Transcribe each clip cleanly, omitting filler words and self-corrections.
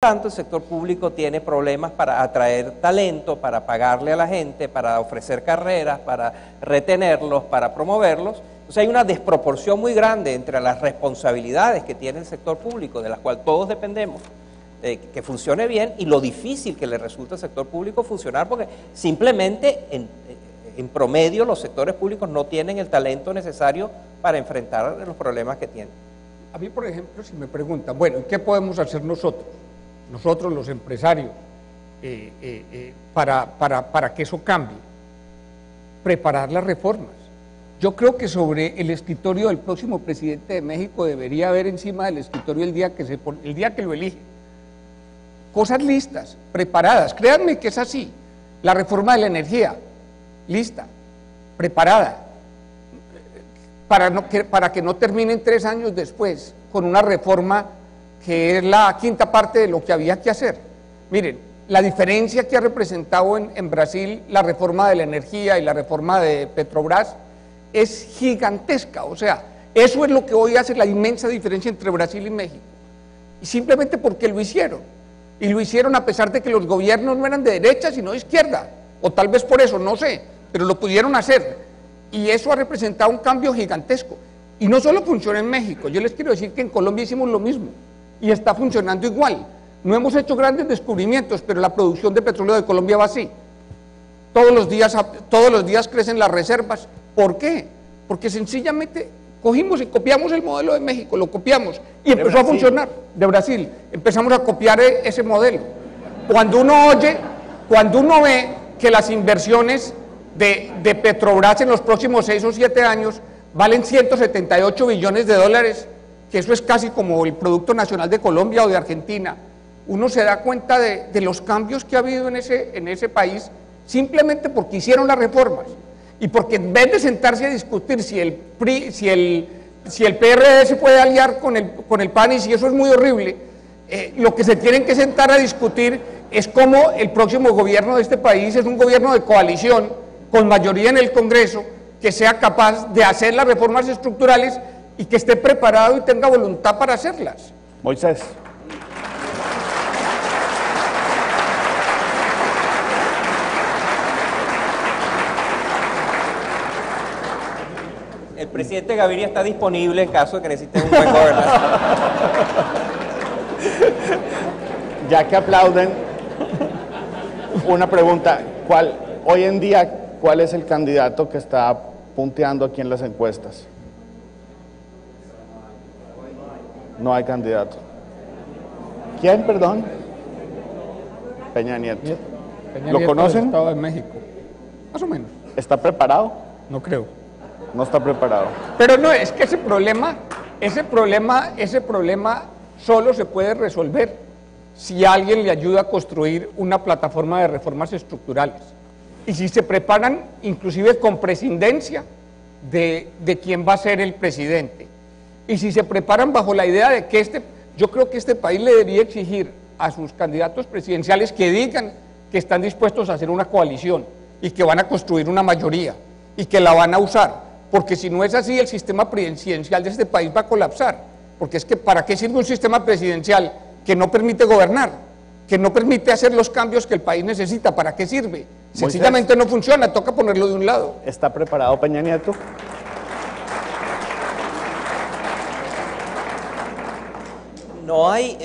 tanto, el sector público tiene problemas para atraer talento, para pagarle a la gente, para ofrecer carreras, para retenerlos, para promoverlos. Entonces hay una desproporción muy grande entre las responsabilidades que tiene el sector público, de las cuales todos dependemos, que funcione bien, y lo difícil que le resulta al sector público funcionar, porque simplemente en promedio los sectores públicos no tienen el talento necesario para enfrentar los problemas que tienen. A mí, por ejemplo, si me preguntan, bueno, ¿qué podemos hacer nosotros los empresarios, para que eso cambie? Preparar las reformas. Yo creo que sobre el escritorio del próximo presidente de México debería haber encima del escritorio el día que lo elige, cosas listas, preparadas. Créanme que es así. La reforma de la energía, lista, preparada, para que no terminen 3 años después con una reforma que es la quinta parte de lo que había que hacer. Miren, la diferencia que ha representado en Brasil la reforma de la energía y la reforma de Petrobras es gigantesca. O sea, eso es lo que hoy hace la inmensa diferencia entre Brasil y México. Y simplemente porque lo hicieron. Y lo hicieron a pesar de que los gobiernos no eran de derecha, sino de izquierda. O tal vez por eso, no sé, pero lo pudieron hacer. Y eso ha representado un cambio gigantesco. Y no solo funciona en México, yo les quiero decir que en Colombia hicimos lo mismo. Y está funcionando igual. No hemos hecho grandes descubrimientos, pero la producción de petróleo de Colombia va así. Todos los días crecen las reservas. ¿Por qué? Porque sencillamente cogimos y copiamos el modelo de México, lo copiamos y empezó a funcionar. De Brasil, empezamos a copiar ese modelo. Cuando uno ve que las inversiones de Petrobras en los próximos 6 o 7 años valen 178 billones de dólares, que eso es casi como el Producto Nacional de Colombia o de Argentina, uno se da cuenta de los cambios que ha habido en ese país, simplemente porque hicieron las reformas, y porque en vez de sentarse a discutir si el PRD se puede aliar con el PAN, y si eso es muy horrible, lo que se tienen que sentar a discutir es cómo el próximo gobierno de este país es un gobierno de coalición, con mayoría en el Congreso, que sea capaz de hacer las reformas estructurales y que esté preparado y tenga voluntad para hacerlas. Moisés. El presidente Gaviria está disponible en caso de que necesiten un buen gobernante. Ya que aplauden, una pregunta, hoy en día, ¿cuál es el candidato que está punteando aquí en las encuestas? No hay candidato. ¿Quién, perdón? Peña Nieto. ¿Lo conocen? Estado de México, más o menos. ¿Está preparado? No creo. No está preparado. Pero no, es que ese problema solo se puede resolver si alguien le ayuda a construir una plataforma de reformas estructurales. Y si se preparan, inclusive con prescindencia de quién va a ser el presidente. Y si se preparan bajo la idea de que yo creo que este país le debería exigir a sus candidatos presidenciales que digan que están dispuestos a hacer una coalición y que van a construir una mayoría y que la van a usar, porque si no es así, el sistema presidencial de este país va a colapsar, porque es que ¿para qué sirve un sistema presidencial que no permite gobernar, que no permite hacer los cambios que el país necesita? ¿Para qué sirve? Sencillamente no funciona, toca ponerlo de un lado. ¿Está preparado Peña Nieto? No hay,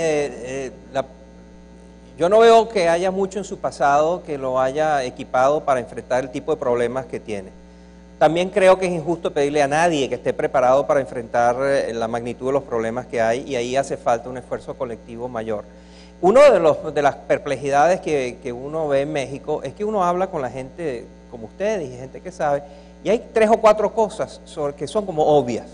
yo no veo que haya mucho en su pasado que lo haya equipado para enfrentar el tipo de problemas que tiene. También creo que es injusto pedirle a nadie que esté preparado para enfrentar la magnitud de los problemas que hay, y ahí hace falta un esfuerzo colectivo mayor. Uno de las perplejidades que uno ve en México es que uno habla con la gente como ustedes y gente que sabe, y hay 3 o 4 cosas que son como obvias,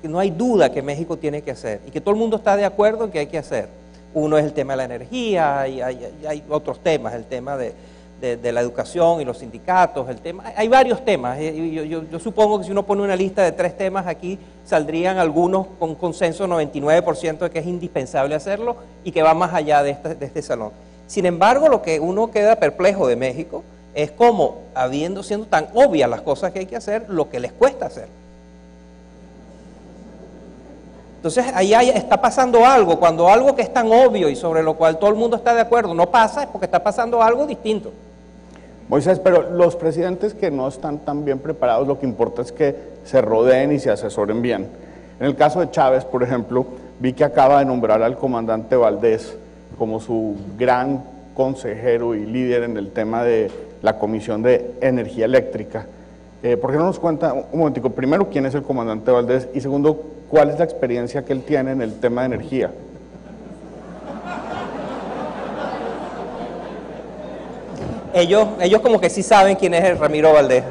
que no hay duda que México tiene que hacer y que todo el mundo está de acuerdo en que hay que hacer. Uno es el tema de la energía, y hay otros temas, el tema de la educación y los sindicatos, hay varios temas. Yo supongo que si uno pone una lista de 3 temas aquí, saldrían algunos con consenso 99% de que es indispensable hacerlo y que va más allá de este salón. Sin embargo, lo que uno queda perplejo de México es cómo, siendo tan obvias las cosas que hay que hacer, lo que les cuesta hacer. Entonces, está pasando algo. Cuando algo que es tan obvio y sobre lo cual todo el mundo está de acuerdo no pasa, es porque está pasando algo distinto. Moisés, pero los presidentes que no están tan bien preparados, lo que importa es que se rodeen y se asesoren bien. En el caso de Chávez, por ejemplo, vi que acaba de nombrar al comandante Valdés como su gran consejero y líder en el tema de la Comisión de Energía Eléctrica. ¿Por qué no nos cuenta un momentico, primero, quién es el comandante Valdés y segundo, cuál es la experiencia que él tiene en el tema de energía? Ellos como que sí saben quién es el Ramiro Valdés.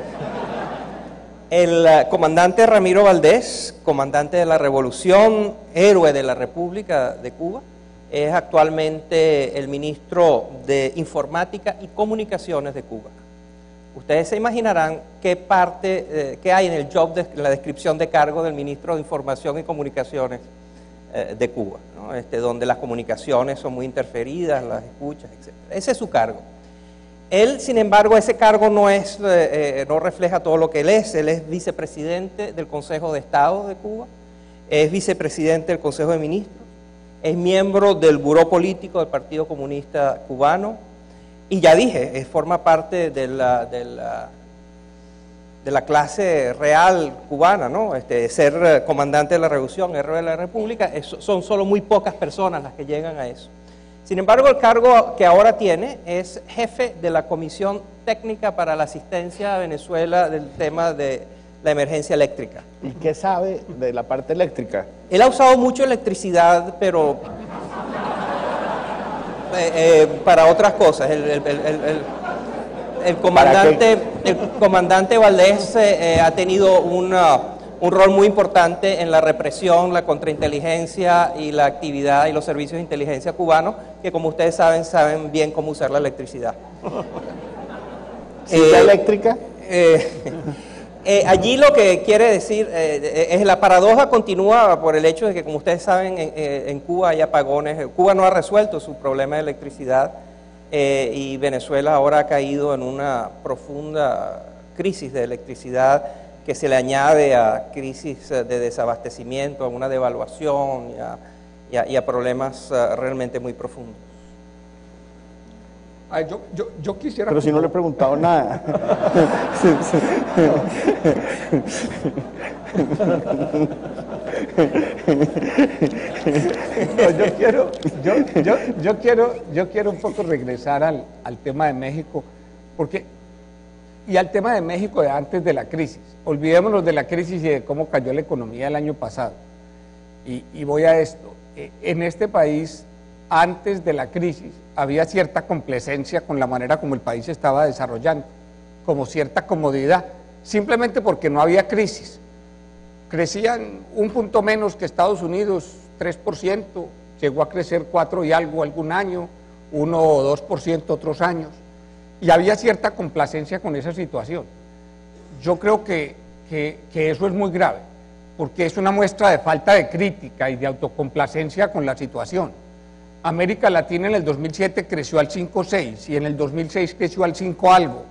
El comandante Ramiro Valdés, comandante de la Revolución, héroe de la República de Cuba, es actualmente el ministro de Informática y Comunicaciones de Cuba. Ustedes se imaginarán qué hay en el la descripción de cargo del ministro de Información y Comunicaciones de Cuba, ¿no? Donde las comunicaciones son muy interferidas, las escuchas, etc. Ese es su cargo. Él, sin embargo, ese cargo no refleja todo lo que él es vicepresidente del Consejo de Estado de Cuba, es vicepresidente del Consejo de Ministros, es miembro del Buró Político del Partido Comunista Cubano, y ya dije, forma parte de la clase real cubana, ¿no? Ser comandante de la Revolución, héroe de la República, son solo muy pocas personas las que llegan a eso. Sin embargo, el cargo que ahora tiene es jefe de la Comisión Técnica para la Asistencia a Venezuela del tema de la emergencia eléctrica. ¿Y qué sabe de la parte eléctrica? Él ha usado mucho electricidad, pero para otras cosas. El comandante Valdés ha tenido un rol muy importante en la represión, la contrainteligencia y la actividad y los servicios de inteligencia cubanos, que como ustedes saben bien cómo usar la electricidad. ¿Silla eléctrica? Allí lo que quiere decir es la paradoja continúa por el hecho de que, como ustedes saben, en Cuba hay apagones. Cuba no ha resuelto su problema de electricidad y Venezuela ahora ha caído en una profunda crisis de electricidad que se le añade a crisis de desabastecimiento, a una devaluación y a problemas realmente muy profundos. Ay, yo quisiera... Pero si no le he preguntado nada. No, yo quiero un poco regresar al tema de México, y al tema de México de antes de la crisis. Olvidémonos de la crisis y de cómo cayó la economía el año pasado. Y voy a esto. En este país, antes de la crisis, había cierta complacencia con la manera como el país se estaba desarrollando, como cierta comodidad, simplemente porque no había crisis. Crecían un punto menos que Estados Unidos, 3%, llegó a crecer 4 y algo algún año, 1 o 2% otros años, y había cierta complacencia con esa situación. Yo creo que eso es muy grave, porque es una muestra de falta de crítica y de autocomplacencia con la situación. América Latina en el 2007 creció al 5,6 y en el 2006 creció al 5 algo.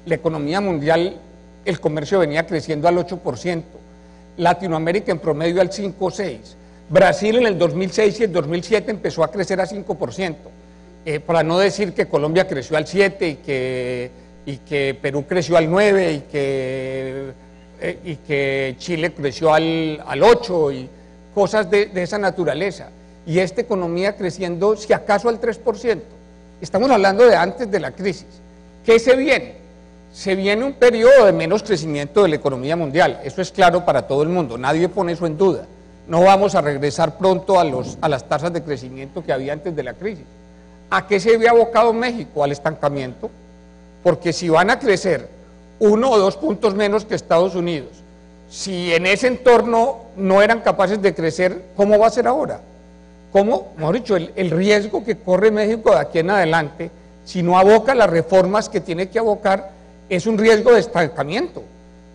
La economía mundial, el comercio venía creciendo al 8%. Latinoamérica en promedio al 5,6. Brasil en el 2006 y el 2007 empezó a crecer a 5%. Para no decir que Colombia creció al 7 y que Perú creció al 9 y que Chile creció al 8 y cosas de esa naturaleza. Y esta economía creciendo, si acaso, al 3%. Estamos hablando de antes de la crisis. ¿Qué se viene? Se viene un periodo de menos crecimiento de la economía mundial. Eso es claro para todo el mundo, nadie pone eso en duda. No vamos a regresar pronto a las tasas de crecimiento que había antes de la crisis. ¿A qué se había abocado México? Al estancamiento. Porque si van a crecer 1 o 2 puntos menos que Estados Unidos, si en ese entorno no eran capaces de crecer, ¿cómo va a ser ahora? ¿Cómo? Mejor dicho, el riesgo que corre México de aquí en adelante, si no aboca las reformas que tiene que abocar, es un riesgo de estancamiento,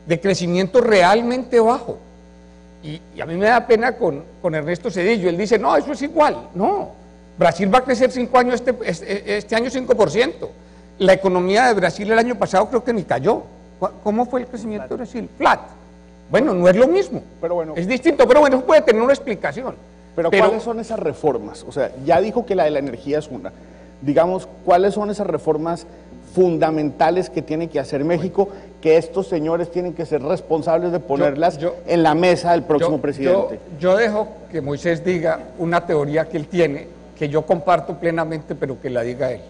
de crecimiento realmente bajo. Y a mí me da pena con Ernesto Zedillo. Él dice, no, eso es igual. No, Brasil va a crecer 5 años este año 5%. La economía de Brasil el año pasado creo que ni cayó. ¿Cómo fue el crecimiento de Brasil? Flat. Bueno, no es lo mismo, Pero bueno, es distinto, pero bueno, puede tener una explicación. pero ¿cuáles son esas reformas? O sea, ya dijo que la de la energía es una. Digamos, ¿cuáles son esas reformas fundamentales que tiene que hacer México, que estos señores tienen que ser responsables de ponerlas en la mesa del próximo presidente? Yo dejo que Moisés diga una teoría que él tiene, que yo comparto plenamente, pero que la diga él.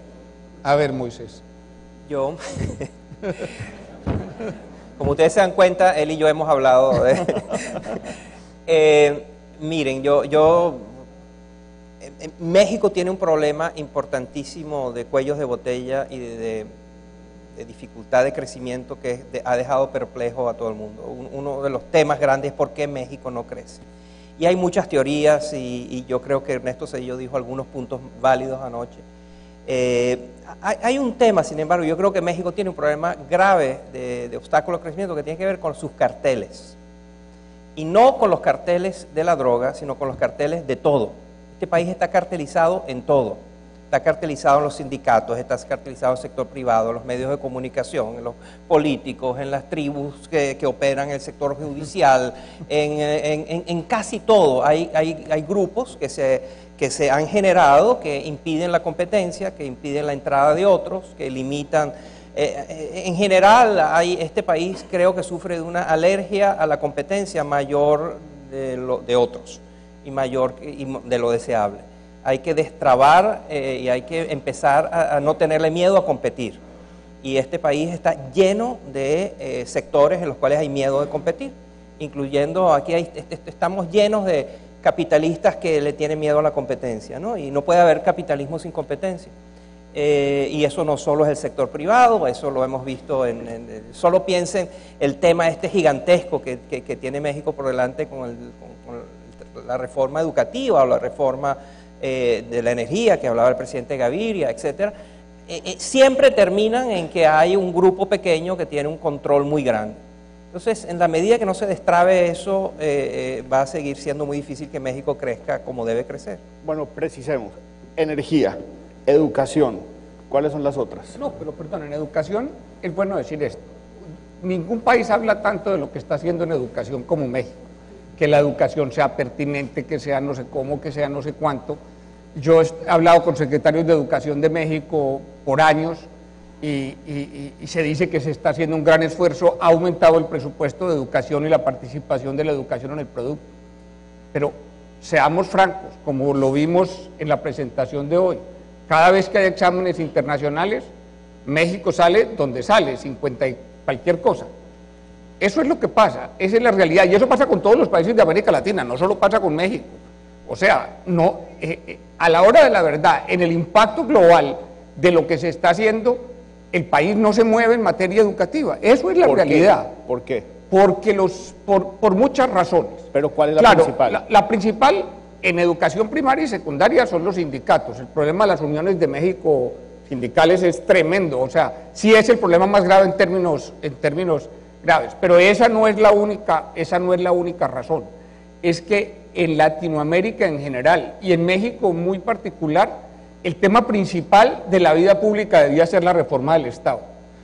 A ver, Moisés. Yo, como ustedes se dan cuenta, él y yo hemos hablado de... miren, México tiene un problema importantísimo de cuellos de botella y de dificultad de crecimiento que ha dejado perplejo a todo el mundo. Uno de los temas grandes es por qué México no crece. Y hay muchas teorías y yo creo que Ernesto Zedillo dijo algunos puntos válidos anoche. Hay un tema, sin embargo, yo creo que México tiene un problema grave de obstáculo al crecimiento que tiene que ver con sus carteles. Y no con los carteles de la droga, sino con los carteles de todo. Este país está cartelizado en todo. Está cartelizado en los sindicatos, está cartelizado en el sector privado, en los medios de comunicación, en los políticos, en las tribus que operan en el sector judicial, en casi todo. Hay grupos que se han generado que impiden la competencia, que impiden la entrada de otros, que limitan. En general, este país creo que sufre de una alergia a la competencia mayor de otros y mayor de lo deseable. Hay que destrabar y hay que empezar a no tenerle miedo a competir. Y este país está lleno de sectores en los cuales hay miedo de competir, incluyendo aquí estamos llenos de capitalistas que le tienen miedo a la competencia, ¿no? Y no puede haber capitalismo sin competencia. Y eso no solo es el sector privado, eso lo hemos visto solo piensen el tema gigantesco que tiene México por delante con la reforma educativa o la reforma de la energía que hablaba el presidente Gaviria, etcétera. Siempre terminan en que hay un grupo pequeño que tiene un control muy grande. Entonces, en la medida que no se destrabe eso, va a seguir siendo muy difícil que México crezca como debe crecer. Bueno, precisemos. Energía, educación, ¿cuáles son las otras? No, pero perdón, en educación es bueno decir esto. Ningún país habla tanto de lo que está haciendo en educación como México. Que la educación sea pertinente, que sea no sé cómo, que sea no sé cuánto. Yo he hablado con secretarios de Educación de México por años y se dice que se está haciendo un gran esfuerzo, ha aumentado el presupuesto de educación y la participación de la educación en el producto. Pero seamos francos, como lo vimos en la presentación de hoy, cada vez que hay exámenes internacionales, México sale donde sale, 50 y cualquier cosa. Eso es lo que pasa, esa es la realidad, y eso pasa con todos los países de América Latina, no solo pasa con México. O sea, a la hora de la verdad, en el impacto global de lo que se está haciendo, el país no se mueve en materia educativa. Eso es la realidad. ¿Por qué? Porque por muchas razones. ¿Pero cuál es la principal? La principal en educación primaria y secundaria son los sindicatos. El problema de las uniones de México sindicales es tremendo, o sea, sí es el problema más grave en términos graves, pero esa no es la única razón. Es que en Latinoamérica en general y en México muy particular, el tema principal de la vida pública debía ser la reforma del Estado.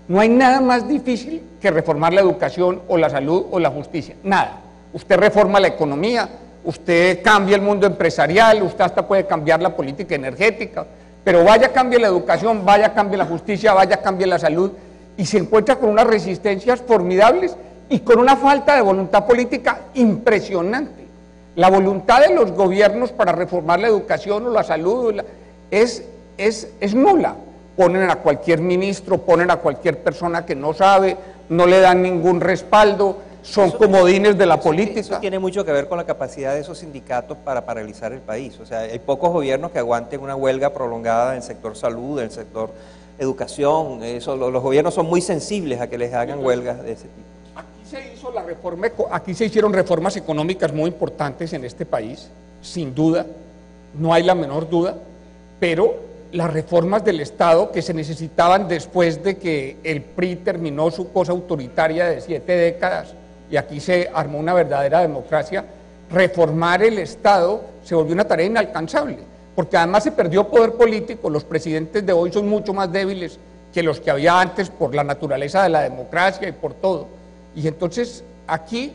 No hay nada más difícil que reformar la educación o la salud o la justicia, nada. Usted reforma la economía, usted cambia el mundo empresarial, usted hasta puede cambiar la política energética, pero vaya cambie la educación, vaya cambie la justicia, vaya cambie la salud, y se encuentra con unas resistencias formidables y con una falta de voluntad política impresionante. La voluntad de los gobiernos para reformar la educación o la salud es nula. Ponen a cualquier ministro, ponen a cualquier persona que no sabe, no le dan ningún respaldo, son comodines de la política. Eso tiene mucho que ver con la capacidad de esos sindicatos para paralizar el país. O sea, hay pocos gobiernos que aguanten una huelga prolongada en el sector salud, en el sector educación. Los gobiernos son muy sensibles a que les hagan huelgas de ese tipo. Aquí se hicieron reformas económicas muy importantes en este país, sin duda, no hay la menor duda, pero las reformas del Estado que se necesitaban después de que el PRI terminó su cosa autoritaria de 7 décadas y aquí se armó una verdadera democracia, reformar el Estado se volvió una tarea inalcanzable, porque además se perdió poder político, los presidentes de hoy son mucho más débiles que los que había antes por la naturaleza de la democracia y por todo. Y entonces aquí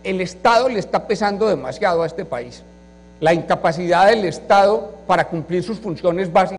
el Estado le está pesando demasiado a este país. La incapacidad del Estado para cumplir sus funciones básicas